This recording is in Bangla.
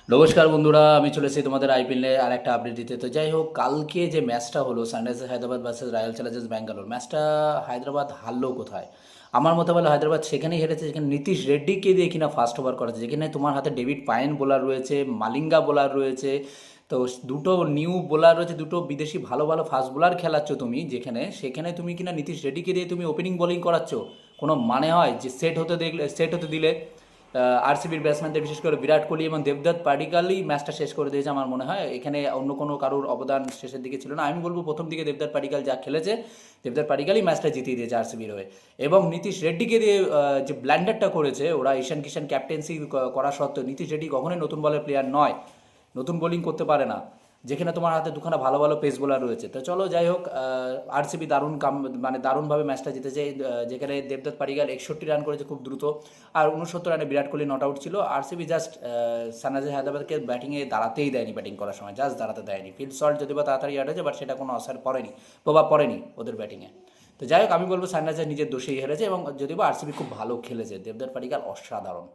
নমস্কার বন্ধুরা, আমি চলে এসেছি তোমাদের আইপিএলে আর একটা আপডেট দিতে। তো যাই হোক, কালকে যে ম্যাচটা হলো Sunrisers Hyderabad versus royal Challengers Bangalore, ম্যাচটা হায়দ্রাবাদ হারলো কোথায়? আমার মতে বলে হায়দ্রাবাদ সেখানেই হেরেছে যেখানে নীতিশ রেড্ডিকে দিয়ে কিনা ফার্স্ট ওভার করেছে, যেখানে তোমার হাতে ডেভিড পায়েন বোলার রয়েছে, মালিঙ্গা বোলার রয়েছে। তো দুটো নিউ বোলার রয়েছে, দুটো বিদেশি ভালো ভালো ফাস্ট বোলার খেলাচ্ছ তুমি, যেখানে সেখানে তুমি কিনা নীতিশ রেড্ডিকে দিয়ে তুমি ওপেনিং বোলিং করাচ্ছ। কোনো মানে হয় যে সেট হতে দিলে আরসিবির ব্যাটসম্যানদের, বিশেষ করে বিরাট কোহলি এবং দেবদত্ত পাডিক্কালই ম্যাচটা শেষ করে দিয়েছে আমার মনে হয়। এখানে অন্য কোনো কারোর অবদান শেষের দিকে ছিল না। আমি বলবো প্রথম দিকে দেবদত্ত পাডিক্কাল যা খেলেছে, দেবদত্ত পাডিক্কালই ম্যাচটা জিতিয়ে দিয়েছে আরসিবির হয়ে। এবং নীতিশ রেড্ডিকে দিয়ে যে ব্ল্যান্ডারটা করেছে ওরা, ঈশান কিষান ক্যাপ্টেন্সি করা সত্ত্বেও নীতিশ রেড্ডি কখনোই নতুন বলের প্লেয়ার নয়, নতুন বোলিং করতে পারে না, যেখানে তোমার হাতে দুখানা ভালো ভালো পেস বোলার রয়েছে। তো চলো যাই হোক, আরসিবি দারুণ মানে দারুণভাবে ম্যাচটা জিতেছে। যেখানে দেবদত্ত পাডিক্কাল 61 রান করেছে খুব দ্রুত, আর 69 রানে বিরাট কোহলি নট আউট ছিল। আরসিবি জাস্ট সানরাইজার্স হায়দ্রাবাদকে ব্যাটিংয়ে দাঁড়াতেই দেয়নি, ব্যাটিং করার সময় জাস্ট দাঁড়াতে দেয়নি। ফিল্ড সল্ট যদি বা তাড়াতাড়ি অ্যাড হয়েছে, বাট সেটা কোনো প্রভাব পড়েনি ওদের ব্যাটিংয়ে। তো যাই হোক, আমি বলবো সানরাইজার্স নিজের দোষেই হেরেছে, এবং যদিও বা আরসিবি খুব ভালো খেলেছে, দেবদত্ত পাডিক্কাল অসাধারণ।